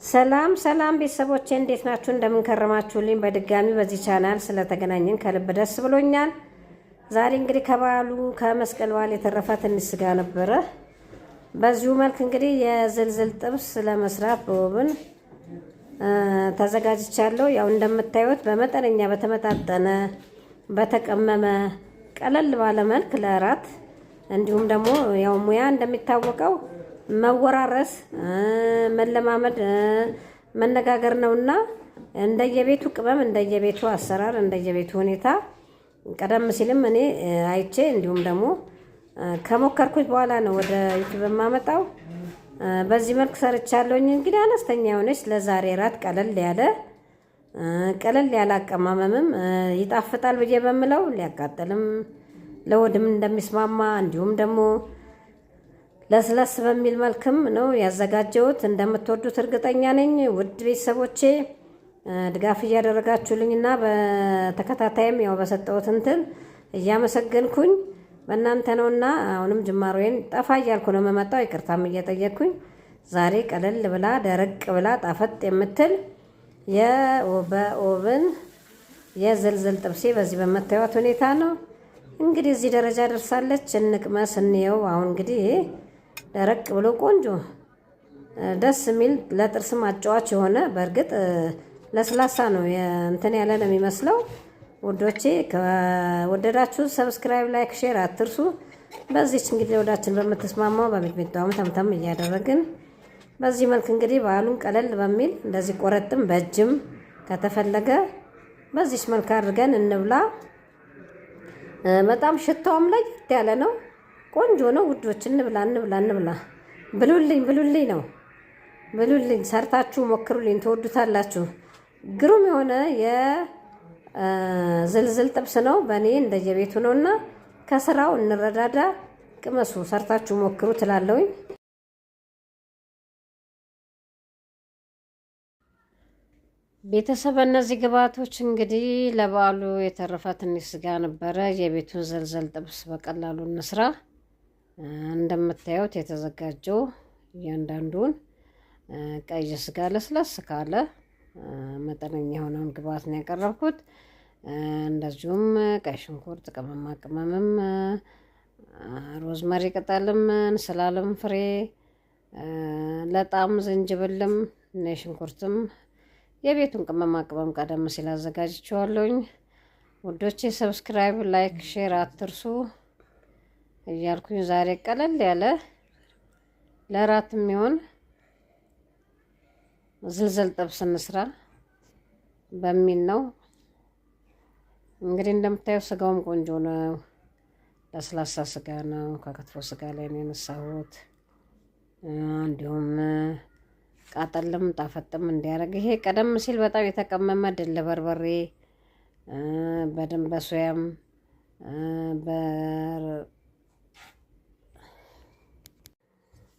ሰላም ሰላም ቤተሰቦቼ እንዴት ናችሁ? እንደምን ከረማችሁልኝ? በድጋሚ በዚህ ቻናል ስለተገናኘን ከልብ ደስ ብሎኛል። ዛሬ እንግዲህ ከበዓሉ ከመስቀል በዓል የተረፈ ትንሽ ስጋ ነበረ። በዚሁ መልክ እንግዲህ የዝልዝል ጥብስ ለመስራት በኦብን ተዘጋጅቻለሁ። ያው እንደምታዩት በመጠነኛ በተመጣጠነ በተቀመመ ቀለል ባለ መልክ ለራት እንዲሁም ደግሞ ያው ሙያ እንደሚታወቀው መወራረስ መለማመድ መነጋገር ነውና እንደየቤቱ ቅመም እንደየቤቱ አሰራር እንደየቤቱ ሁኔታ ቀደም ሲልም እኔ አይቼ እንዲሁም ደግሞ ከሞከርኩት በኋላ ነው ወደ ዩቲዩብ ማመጣው። በዚህ መልክ ሰርቻለሁኝ። እንግዲህ አነስተኛ የሆነች ለዛሬ ራት ቀለል ያለ አቀማመምም ይጣፍጣል ብዬ በምለው ሊያቃጥልም ለወድም እንደሚስማማ እንዲሁም ደግሞ ለስለስ በሚል መልክም ነው ያዘጋጀሁት። እንደምትወዱት እርግጠኛ ነኝ። ውድ ቤተሰቦቼ ድጋፍ እያደረጋችሁልኝና በተከታታይም ያው በሰጠሁት እንትን እያመሰገንኩኝ በእናንተ ነውና አሁንም ጅማሮዬን ጠፋ እያልኩ ነው የምመጣው። ይቅርታም እየጠየቅኩኝ ዛሬ ቀለል ብላ ደረቅ ብላ ጣፈጥ የምትል በኦብን የዝልዝል ጥብሴ በዚህ በመታየት ሁኔታ ነው እንግዲህ እዚህ ደረጃ ደርሳለች። እንቅመስ እንየው። አሁን እንግዲህ ደረቅ ብሎ ቆንጆ ደስ የሚል ለጥርስም አጫዋች የሆነ በእርግጥ ለስላሳ ነው እንትን ያለ ነው የሚመስለው። ውዶቼ ከወደዳችሁ ሰብስክራይብ፣ ላይክ፣ ሼር አትርሱ። በዚህች እንግዲህ ወዳችን በምትስማማው በሚጥሚጣውም ተምተም እያደረግን በዚህ መልክ እንግዲህ በዓሉን ቀለል በሚል እንደዚህ ቆረጥም በእጅም ከተፈለገ በዚህች መልክ አድርገን እንብላ። በጣም ሽታውም ለየት ያለ ነው። ቆንጆ ነው ውዶች። እንብላ። ብሉልኝ ነው ብሉልኝ። ሰርታችሁ ሞክሩልኝ፣ ትወዱታላችሁ። ግሩም የሆነ የዝልዝል ጥብስ ነው። በእኔ እንደየቤቱ ነውና ከስራው እንረዳዳ። ቅመሱ፣ ሰርታችሁ ሞክሩ ትላለሁኝ። ቤተሰብ እነዚህ ግብአቶች እንግዲህ ለበዓሉ የተረፈ ትንሽ ስጋ ነበረ። የቤቱን ዝልዝል ጥብስ በቀላሉ እንስራ። እንደምታዩት የተዘጋጀው እያንዳንዱን ቀይ ስጋ ለስለስ ካለ መጠነኛ የሆነውን ግብአት ነው ያቀረብኩት። እንደዚሁም ቀይ ሽንኩርት፣ ቅመማ ቅመምም፣ ሮዝመሪ ቅጠልም፣ እንስላልም ፍሬ፣ ለጣም ዝንጅብልም፣ ነጭ ሽንኩርትም የቤቱን ቅመማ ቅመም ቀደም ሲል አዘጋጅቼዋለሁኝ። ውዶቼ ሰብስክራይብ፣ ላይክ፣ ሼር አትርሱ እያልኩኝ ዛሬ ቀለል ያለ ለራት የሚሆን ዝልዝል ጥብስ እንስራ በሚል ነው። እንግዲህ እንደምታየው ስጋውም ቆንጆ ነው። ለስላሳ ስጋ ነው። ከክትፎ ስጋ ላይ ነው የነሳሁት። እንዲሁም ቃጠልም ጣፈጥም እንዲያደርግ ይሄ ቀደም ሲል በጣም የተቀመመ ድል በርበሬ በደንብ በሶያም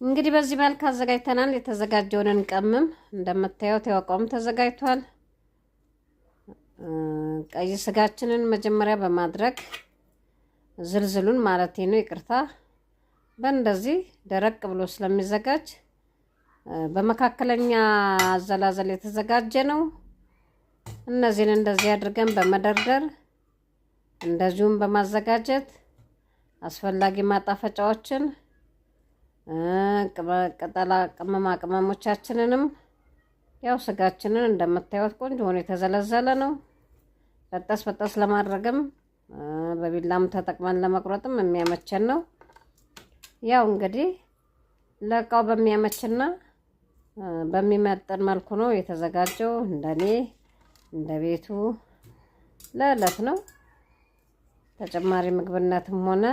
እንግዲህ በዚህ መልክ አዘጋጅተናል። የተዘጋጀውን እንቀምም። እንደምታዩት ያውቀውም ተዘጋጅቷል። ቀይ ስጋችንን መጀመሪያ በማድረግ ዝልዝሉን ማለት ነው፣ ይቅርታ፣ በእንደዚህ ደረቅ ብሎ ስለሚዘጋጅ በመካከለኛ አዘላዘል የተዘጋጀ ነው። እነዚህን እንደዚህ አድርገን በመደርደር እንደዚሁም በማዘጋጀት አስፈላጊ ማጣፈጫዎችን ቅጠላ ቅመማ ቅመሞቻችንንም ያው ስጋችንን እንደምታዩት ቆንጆ ሆኖ የተዘለዘለ ነው። በጠስ ለማድረግም በቢላም ተጠቅመን ለመቁረጥም የሚያመቸን ነው። ያው እንግዲህ ለእቃው በሚያመችና በሚመጥን መልኩ ነው የተዘጋጀው። እንደኔ እንደ ቤቱ ለዕለት ነው። ተጨማሪ ምግብነትም ሆነ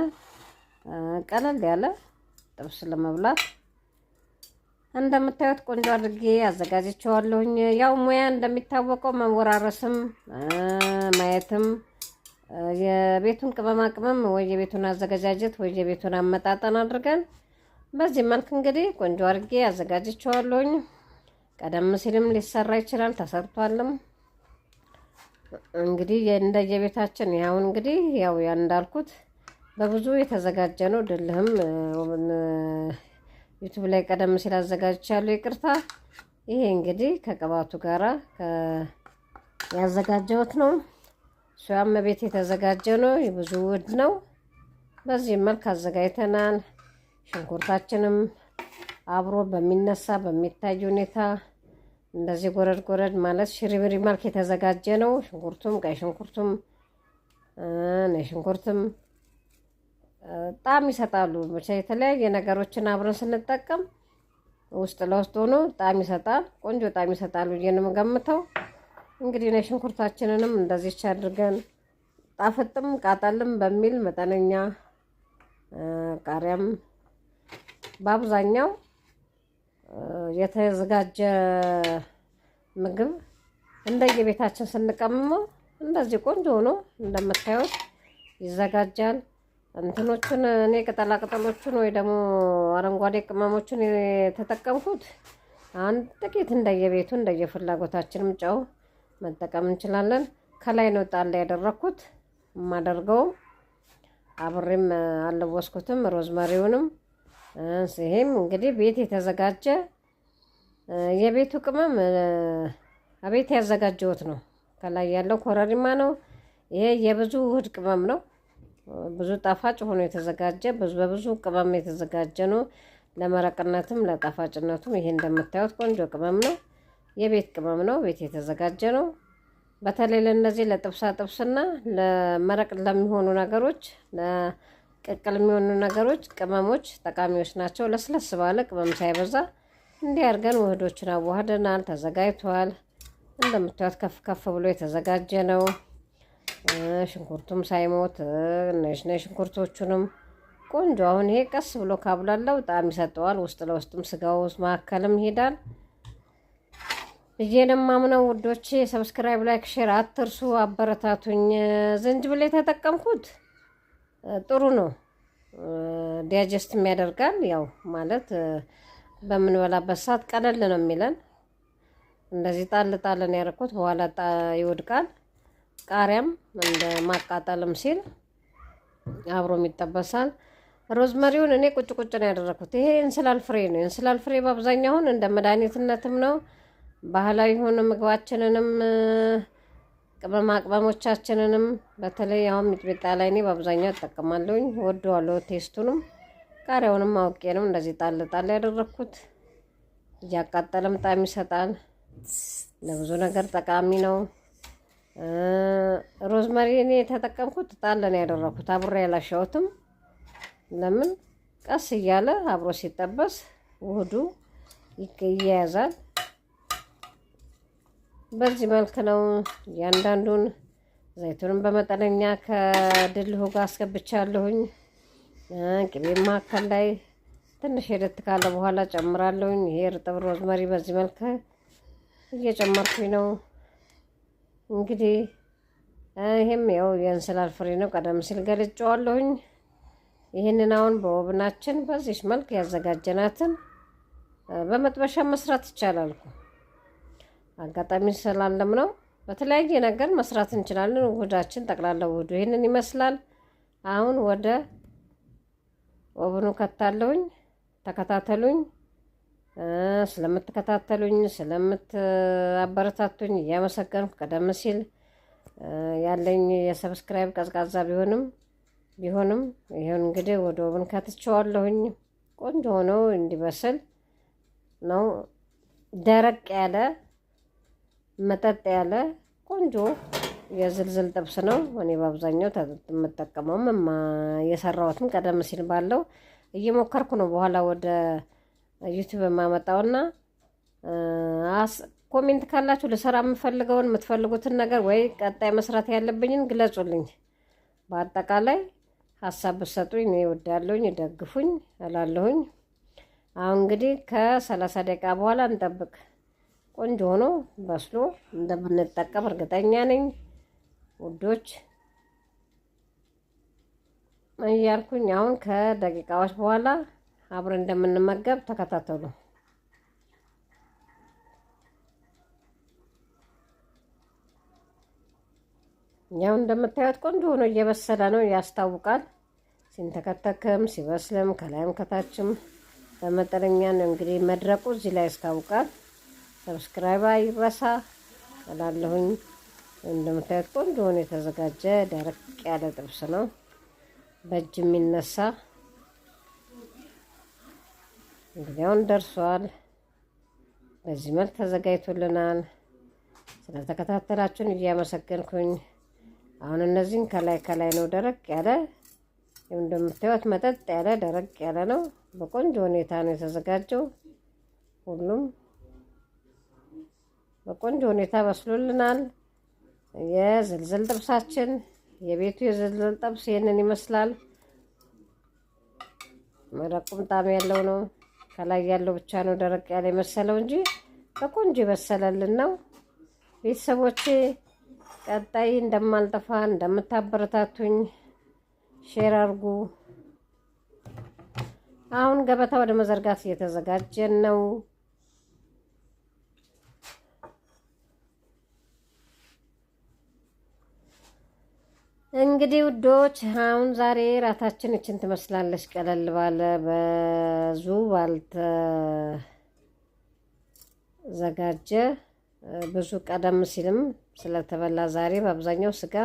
ቀለል ያለ ጥብስ ለመብላት እንደምታዩት ቆንጆ አድርጌ አዘጋጅቼዋለሁኝ። ያው ሙያ እንደሚታወቀው መወራረስም ማየትም የቤቱን ቅመማ ቅመም ወይ የቤቱን አዘገጃጀት ወይ የቤቱን አመጣጠን አድርገን በዚህ መልክ እንግዲህ ቆንጆ አድርጌ አዘጋጅቼዋለሁኝ። ቀደም ሲልም ሊሰራ ይችላል፣ ተሰርቷልም። እንግዲህ እንደየቤታችን ያው እንግዲህ ያው እንዳልኩት በብዙ የተዘጋጀ ነው። ድልህም ዩቲዩብ ላይ ቀደም ሲል አዘጋጅቻለሁ። ይቅርታ ይሄ እንግዲህ ከቅባቱ ጋራ ያዘጋጀሁት ነው። ሷም ቤት የተዘጋጀ ነው። የብዙ ውድ ነው። በዚህ መልክ አዘጋጅተናል። ሽንኩርታችንም አብሮ በሚነሳ በሚታይ ሁኔታ እንደዚህ ጎረድ ጎረድ ማለት ሽሪብሪ መልክ የተዘጋጀ ነው። ሽንኩርቱም ቀይ ሽንኩርቱም ነጭ ሽንኩርትም ጣዕም ይሰጣሉ። ብቻ የተለያየ ነገሮችን አብረን ስንጠቀም ውስጥ ለውስጥ ሆኖ ጣዕም ይሰጣል። ቆንጆ ጣዕም ይሰጣል ብዬ ነው የምገምተው። እንግዲህ ነጭ ሽንኩርታችንንም እንደዚህ አድርገን ጣፍጥም ቃጠልም በሚል መጠነኛ ቃሪያም በአብዛኛው የተዘጋጀ ምግብ እንደየቤታችን ስንቀምመው እንደዚህ ቆንጆ ሆኖ እንደምታዩት ይዘጋጃል። እንትኖቹን እኔ ቅጠላቅጠሎቹን ወይ ደግሞ አረንጓዴ ቅመሞቹን የተጠቀምኩት አንድ ጥቂት እንደየቤቱ እንደየፍላጎታችንም ጨው መጠቀም እንችላለን። ከላይ ነው ጣል ያደረኩት የማደርገው አብሬም አልወስኩትም ሮዝመሪውንም። ይሄም እንግዲህ ቤት የተዘጋጀ የቤቱ ቅመም አቤት ያዘጋጀሁት ነው። ከላይ ያለው ኮረሪማ ነው። ይሄ የብዙ ውህድ ቅመም ነው። ብዙ ጣፋጭ ሆኖ የተዘጋጀ በብዙ ቅመም የተዘጋጀ ነው። ለመረቅነትም ለጣፋጭነቱም ይሄ እንደምታዩት ቆንጆ ቅመም ነው። የቤት ቅመም ነው። ቤት የተዘጋጀ ነው። በተለይ ለነዚህ ለጥብሳ ጥብስና ለመረቅ ለሚሆኑ ነገሮች ለቅቅል የሚሆኑ ነገሮች ቅመሞች ጠቃሚዎች ናቸው። ለስለስ ባለ ቅመም ሳይበዛ እንዲህ አድርገን ውህዶችን አዋህደናል። ተዘጋጅቷል። እንደምታዩት ከፍ ከፍ ብሎ የተዘጋጀ ነው። ሽንኩርቱም ሳይሞት ነጭ ሽንኩርቶቹንም ቆንጆ አሁን ይሄ ቀስ ብሎ ካብላለው ጣዕም ይሰጠዋል። ውስጥ ለውስጥም ስጋው መካከልም ይሄዳል ብዬንም ማምነው ውዶቼ። ሰብስክራይብ፣ ላይክ፣ ሼር አትርሱ። አበረታቱኝ። ዝንጅብል የተጠቀምኩት ጥሩ ነው። ዳይጀስትም ያደርጋል። ያው ማለት በምንበላበት ሰዓት ቀለል ነው የሚለን። እንደዚህ ጣል ጣልን ያደረኩት በኋላ ይወድቃል። ቃሪያም እንደ ማቃጠልም ሲል አብሮም ይጠበሳል። ሮዝመሪውን እኔ ቁጭ ቁጭ ነው ያደረኩት። ይሄ እንስላል ፍሬ ነው። እንስላል ፍሬ በአብዛኛው አሁን እንደ መድኃኒትነትም ነው። ባህላዊ ሆነ ምግባችንንም ቅመማ ቅመሞቻችንንም በተለይ አሁን ሚጥሚጣ ላይ እኔ በአብዛኛው እጠቀማለሁኝ። ወደዋለሁ ቴስቱንም። ቃሪያውንም አውቄ ነው እንደዚህ ጣል ጣል ያደረኩት። እያቃጠለም ጣዕም ይሰጣል። ለብዙ ነገር ጠቃሚ ነው። ሮዝመሪ እኔ የተጠቀምኩት ጣል ነው ያደረኩት። አብሬ ያላሻሁትም። ለምን ቀስ እያለ አብሮ ሲጠበስ ውህዱ ይያያዛል። በዚህ መልክ ነው እያንዳንዱን። ዘይቱንም በመጠነኛ ከድልሁ ጋር አስገብቻለሁኝ። ቅቤ መካከል ላይ ትንሽ ሄደት ካለ በኋላ ጨምራለሁኝ። ይሄ እርጥብ ሮዝመሪ በዚህ መልክ እየጨመርኩኝ ነው። እንግዲህ ይሄም ያው የእንስላል ፍሬ ነው። ቀደም ሲል ገልጬዋለሁኝ። ይህንን አሁን በኦብናችን በዚህ መልክ ያዘጋጀናትን በመጥበሻ መስራት ይቻላል። አጋጣሚ ስላለም ነው። በተለያየ ነገር መስራት እንችላለን። ውህዳችን ጠቅላላ ውህዱ ይህንን ይመስላል። አሁን ወደ ኦብኑ ከታለሁኝ። ተከታተሉኝ። ስለምትከታተሉኝ ስለምትአበረታቱኝ እያመሰገንኩ ቀደም ሲል ያለኝ የሰብስክራይብ ቀዝቃዛ ቢሆንም ይሁን እንግዲህ ወደ ኦብን ከትቼዋለሁኝ። ቆንጆ ሆኖ እንዲበስል ነው። ደረቅ ያለ መጠጥ ያለ ቆንጆ የዝልዝል ጥብስ ነው። እኔ በአብዛኛው የምጠቀመውም የሰራሁትም ቀደም ሲል ባለው እየሞከርኩ ነው። በኋላ ወደ ዩቲዩብ የማመጣውና ኮሜንት ካላችሁ ልሰራ የምትፈልጉትን ነገር ወይ ቀጣይ መስራት ያለብኝን ግለጹልኝ። በአጠቃላይ ሀሳብ ብትሰጡኝ እኔ እወዳለሁኝ፣ ደግፉኝ እላለሁኝ። አሁን እንግዲህ ከ30 ደቂቃ በኋላ እንጠብቅ። ቆንጆ ሆኖ በስሎ እንደምንጠቀም እርግጠኛ ነኝ ውዶች እያልኩኝ አሁን ከደቂቃዎች በኋላ አብረን እንደምንመገብ ተከታተሉ። ያው እንደምታዩት ቆንጆ ሆኖ እየበሰለ ነው፣ ያስታውቃል። ሲንተከተክም ሲበስልም ከላይም ከታችም በመጠነኛ ነው። እንግዲህ መድረቁ እዚህ ላይ ያስታውቃል። ሰብስክራይብ አይረሳ እላለሁኝ። እንደምታዩት ቆንጆ ሆኖ የተዘጋጀ ደረቅ ያለ ጥብስ ነው፣ በእጅ የሚነሳ። እንግዲህ አሁን ደርሷል። በዚህ መልክ ተዘጋጅቶልናል። ስለተከታተላችሁን እያመሰገንኩኝ አሁን እነዚህን ከላይ ነው ደረቅ ያለ እንደምታዩት መጠጥ ያለ ደረቅ ያለ ነው። በቆንጆ ሁኔታ ነው የተዘጋጀው። ሁሉም በቆንጆ ሁኔታ በስሎልናል። የዝልዝል ጥብሳችን የቤቱ የዝልዝል ጥብስ ይሄንን ይመስላል። መረቁም ጣዕም ያለው ነው። ከላይ ያለው ብቻ ነው ደረቅ ያለ የመሰለው እንጂ በቆንጆ የበሰለልን ነው። ቤተሰቦቼ ቀጣይ እንደማልጠፋ እንደምታበረታቱኝ ሼር አድርጉ። አሁን ገበታ ወደ መዘርጋት እየተዘጋጀን ነው። እንግዲህ ውዶች አሁን ዛሬ ራታችን እችን ትመስላለች። ቀለል ባለ ብዙ ባልተዘጋጀ ብዙ ቀደም ሲልም ስለተበላ ዛሬ በአብዛኛው ስጋ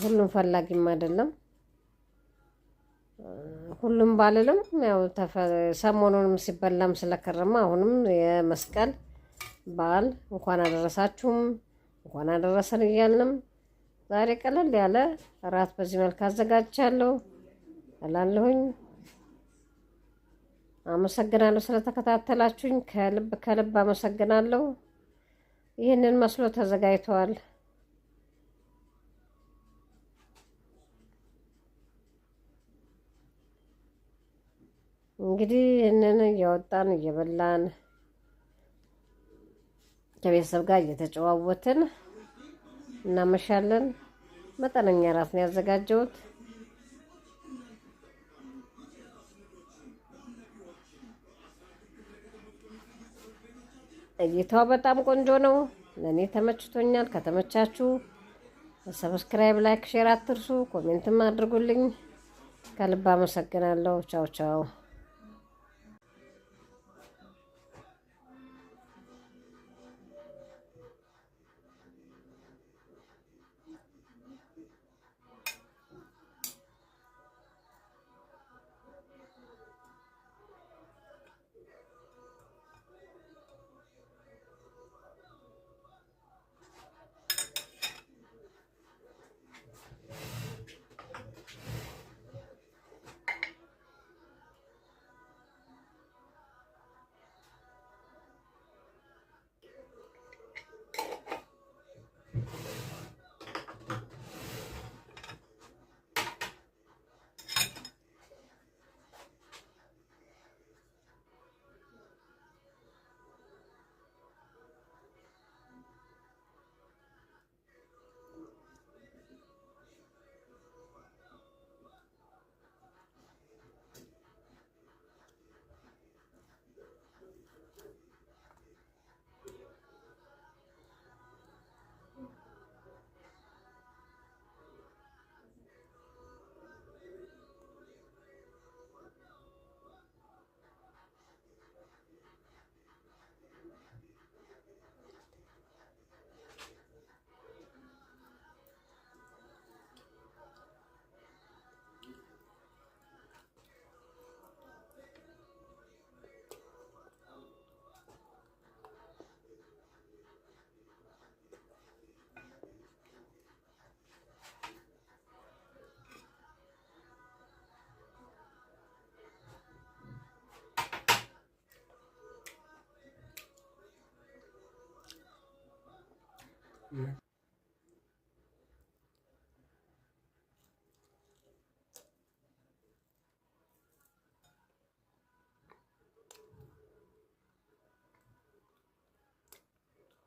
ሁሉም ፈላጊም አይደለም። ሁሉም ባልልም ያው ሰሞኑንም ሲበላም ስለከረማ አሁንም የመስቀል በዓል እንኳን አደረሳችሁም እንኳን አደረሰን እያልንም ዛሬ ቀለል ያለ እራት በዚህ መልክ አዘጋጅቻለሁ እላለሁኝ። አመሰግናለሁ ስለተከታተላችሁኝ፣ ከልብ አመሰግናለሁ። ይህንን መስሎ ተዘጋጅቷል። እንግዲህ ይህንን እያወጣን እየበላን ከቤተሰብ ጋር እየተጨዋወትን እናመሻለን። መጠነኛ እራት ነው ያዘጋጀሁት። እይታው በጣም ቆንጆ ነው። ለእኔ ተመችቶኛል። ከተመቻችሁ ሰብስክራይብ፣ ላይክ፣ ሼር አትርሱ። ኮሜንትም አድርጉልኝ። ከልብ አመሰግናለሁ። ቻው ቻው።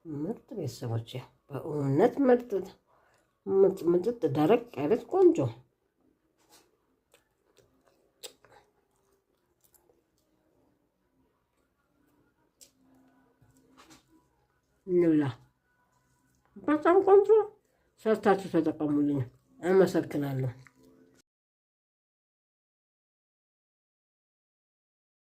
ምርጥ ቤተሰቦች በእውነት ምርጥ ምጥጥ ደረቅ ያለች ቆንጆ እንብላ። በጣም ቆንጆ ሰርታችሁ ተጠቀሙልኝ። አመሰግናለሁ።